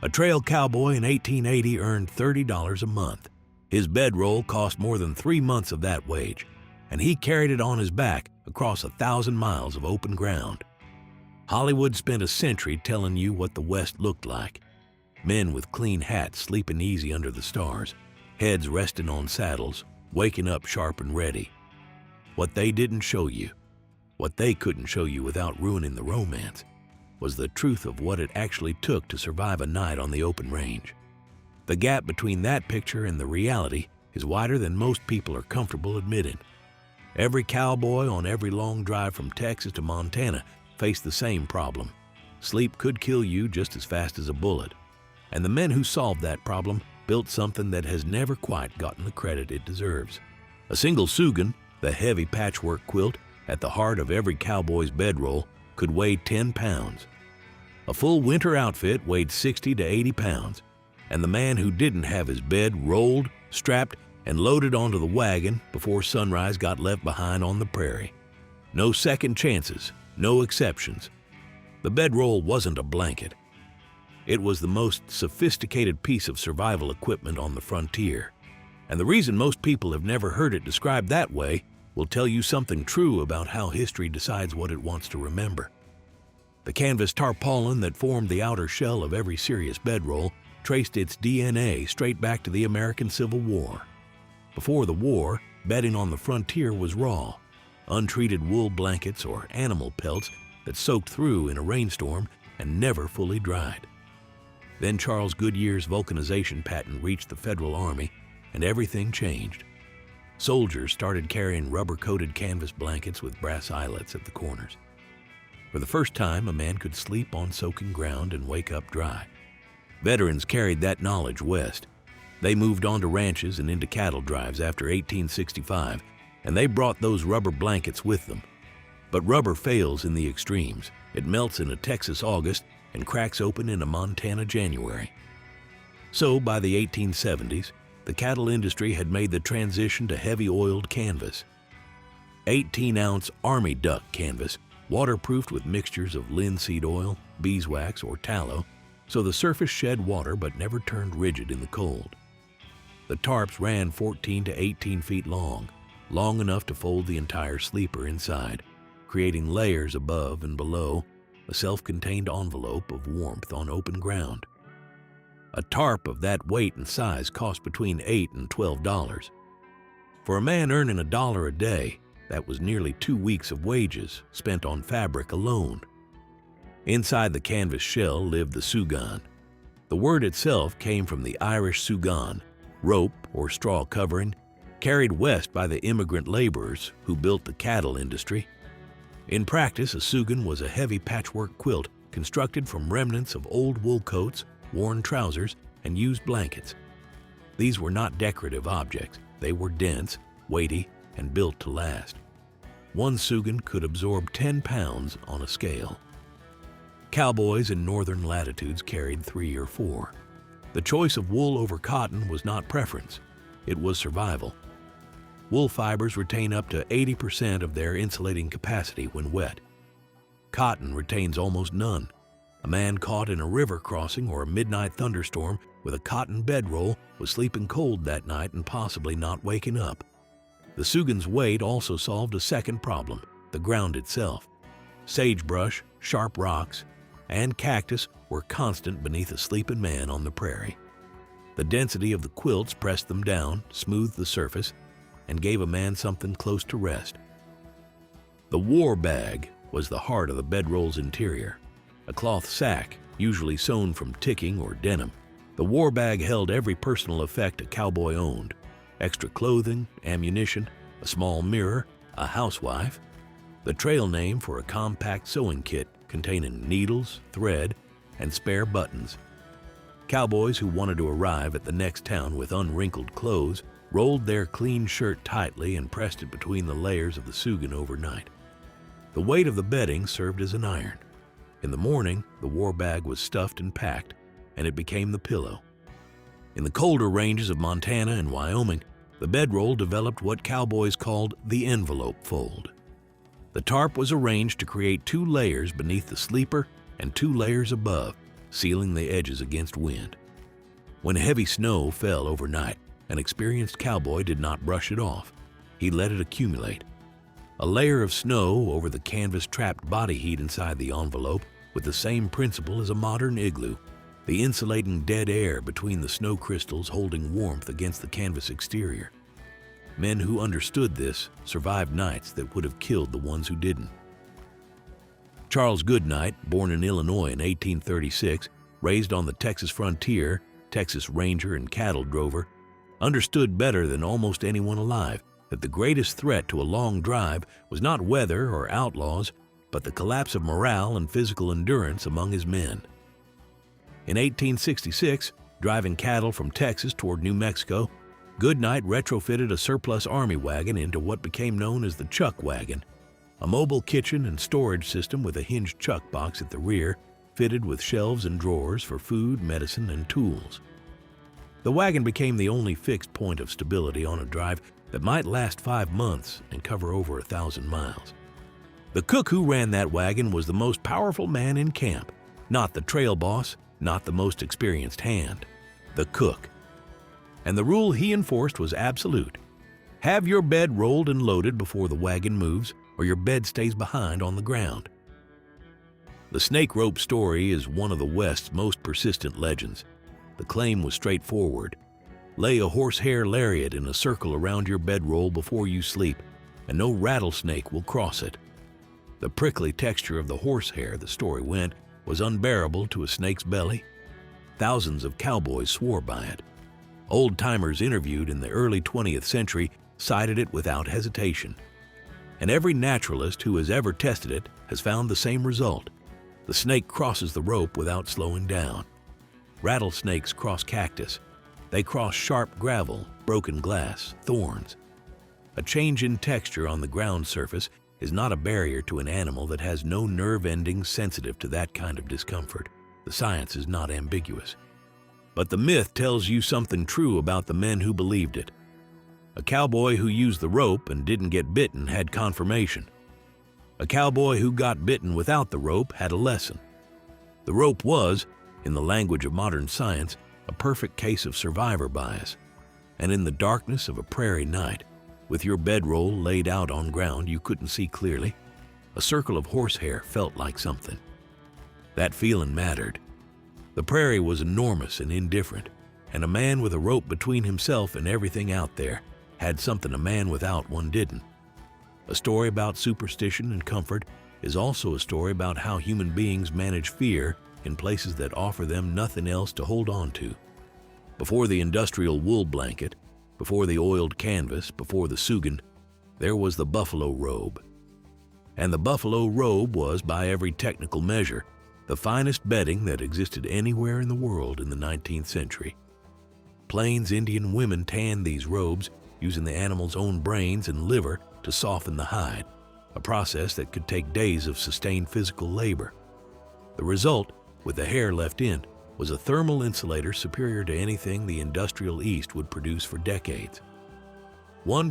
A trail cowboy in 1880 earned $30 a month. His bedroll cost more than 3 months of that wage, and he carried it on his back across 1,000 miles of open ground. Hollywood spent a century telling you what the West looked like. Men with clean hats sleeping easy under the stars, heads resting on saddles, waking up sharp and ready. What they didn't show you, what they couldn't show you without ruining the romance, was the truth of what it actually took to survive a night on the open range. The gap between that picture and the reality is wider than most people are comfortable admitting. Every cowboy on every long drive from Texas to Montana faced the same problem. Sleep could kill you just as fast as a bullet. And the men who solved that problem built something that has never quite gotten the credit it deserves. A single soogan, the heavy patchwork quilt at the heart of every cowboy's bedroll, could weigh 10 pounds. A full winter outfit weighed 60 to 80 pounds, and the man who didn't have his bed rolled, strapped, and loaded onto the wagon before sunrise got left behind on the prairie. No second chances, no exceptions. The bedroll wasn't a blanket. It was the most sophisticated piece of survival equipment on the frontier. And the reason most people have never heard it described that way will tell you something true about how history decides what it wants to remember. The canvas tarpaulin that formed the outer shell of every serious bedroll traced its DNA straight back to the American Civil War. Before the war, bedding on the frontier was raw, untreated wool blankets or animal pelts that soaked through in a rainstorm and never fully dried. Then Charles Goodyear's vulcanization patent reached the Federal Army, and everything changed. Soldiers started carrying rubber-coated canvas blankets with brass eyelets at the corners. For the first time, a man could sleep on soaking ground and wake up dry. Veterans carried that knowledge west. They moved on to ranches and into cattle drives after 1865, and they brought those rubber blankets with them. But rubber fails in the extremes. It melts in a Texas August and cracks open in a Montana January. So by the 1870s, the cattle industry had made the transition to heavy-oiled canvas. 18-ounce Army duck canvas, waterproofed with mixtures of linseed oil, beeswax, or tallow, so the surface shed water but never turned rigid in the cold. The tarps ran 14 to 18 feet long enough to fold the entire sleeper inside, creating layers above and below, a self-contained envelope of warmth on open ground. A tarp of that weight and size cost between $8 and $12. For a man earning $1 a day, that was nearly 2 weeks of wages spent on fabric alone. Inside the canvas shell lived the soogan. The word itself came from the Irish soogan, rope or straw covering, carried west by the immigrant laborers who built the cattle industry. In practice, a soogan was a heavy patchwork quilt constructed from remnants of old wool coats, worn trousers, and used blankets. These were not decorative objects. They were dense, weighty, and built to last. One soogan could absorb 10 pounds on a scale. Cowboys in northern latitudes carried 3 or 4. The choice of wool over cotton was not preference. It was survival. Wool fibers retain up to 80% of their insulating capacity when wet. Cotton retains almost none. A man caught in a river crossing or a midnight thunderstorm with a cotton bedroll was sleeping cold that night and possibly not waking up. The soogan's weight also solved a second problem, the ground itself. Sagebrush, sharp rocks, and cactus were constant beneath a sleeping man on the prairie. The density of the quilts pressed them down, smoothed the surface, and gave a man something close to rest. The war bag was the heart of the bedroll's interior, a cloth sack, usually sewn from ticking or denim. The war bag held every personal effect a cowboy owned: extra clothing, ammunition, a small mirror, a housewife, the trail name for a compact sewing kit containing needles, thread, and spare buttons. Cowboys who wanted to arrive at the next town with unwrinkled clothes rolled their clean shirt tightly and pressed it between the layers of the soogan overnight. The weight of the bedding served as an iron. In the morning, the war bag was stuffed and packed, and it became the pillow. In the colder ranges of Montana and Wyoming, the bedroll developed what cowboys called the envelope fold. The tarp was arranged to create 2 layers beneath the sleeper and 2 layers above, sealing the edges against wind. When heavy snow fell overnight, an experienced cowboy did not brush it off. He let it accumulate. A layer of snow over the canvas trapped body heat inside the envelope with the same principle as a modern igloo, the insulating dead air between the snow crystals holding warmth against the canvas exterior. Men who understood this survived nights that would have killed the ones who didn't. Charles Goodnight, born in Illinois in 1836, raised on the Texas frontier, Texas ranger and cattle drover, understood better than almost anyone alive that the greatest threat to a long drive was not weather or outlaws, but the collapse of morale and physical endurance among his men. In 1866, driving cattle from Texas toward New Mexico, Goodnight retrofitted a surplus army wagon into what became known as the chuck wagon, a mobile kitchen and storage system with a hinged chuck box at the rear, fitted with shelves and drawers for food, medicine, and tools. The wagon became the only fixed point of stability on a drive that might last 5 months and cover over 1,000 miles. The cook who ran that wagon was the most powerful man in camp, not the trail boss, not the most experienced hand, the cook. And the rule he enforced was absolute. Have your bed rolled and loaded before the wagon moves, or your bed stays behind on the ground. The snake rope story is one of the West's most persistent legends. The claim was straightforward. Lay a horsehair lariat in a circle around your bedroll before you sleep, and no rattlesnake will cross it. The prickly texture of the horsehair, the story went, was unbearable to a snake's belly. Thousands of cowboys swore by it. Old-timers interviewed in the early 20th century cited it without hesitation. And every naturalist who has ever tested it has found the same result. The snake crosses the rope without slowing down. Rattlesnakes cross cactus. They cross sharp gravel, broken glass, thorns. A change in texture on the ground surface is not a barrier to an animal that has no nerve endings sensitive to that kind of discomfort. The science is not ambiguous. But the myth tells you something true about the men who believed it. A cowboy who used the rope and didn't get bitten had confirmation. A cowboy who got bitten without the rope had a lesson. The rope was, in the language of modern science, a perfect case of survivor bias. And in the darkness of a prairie night, with your bedroll laid out on ground you couldn't see clearly, a circle of horsehair felt like something. That feeling mattered. The prairie was enormous and indifferent, and a man with a rope between himself and everything out there had something a man without one didn't. A story about superstition and comfort is also a story about how human beings manage fear in places that offer them nothing else to hold on to. Before the industrial wool blanket, before the oiled canvas, before the soogan, there was the buffalo robe. And the buffalo robe was, by every technical measure, the finest bedding that existed anywhere in the world in the 19th century. Plains Indian women tanned these robes using the animal's own brains and liver to soften the hide, a process that could take days of sustained physical labor. The result, with the hair left in, was a thermal insulator superior to anything the industrial East would produce for decades. One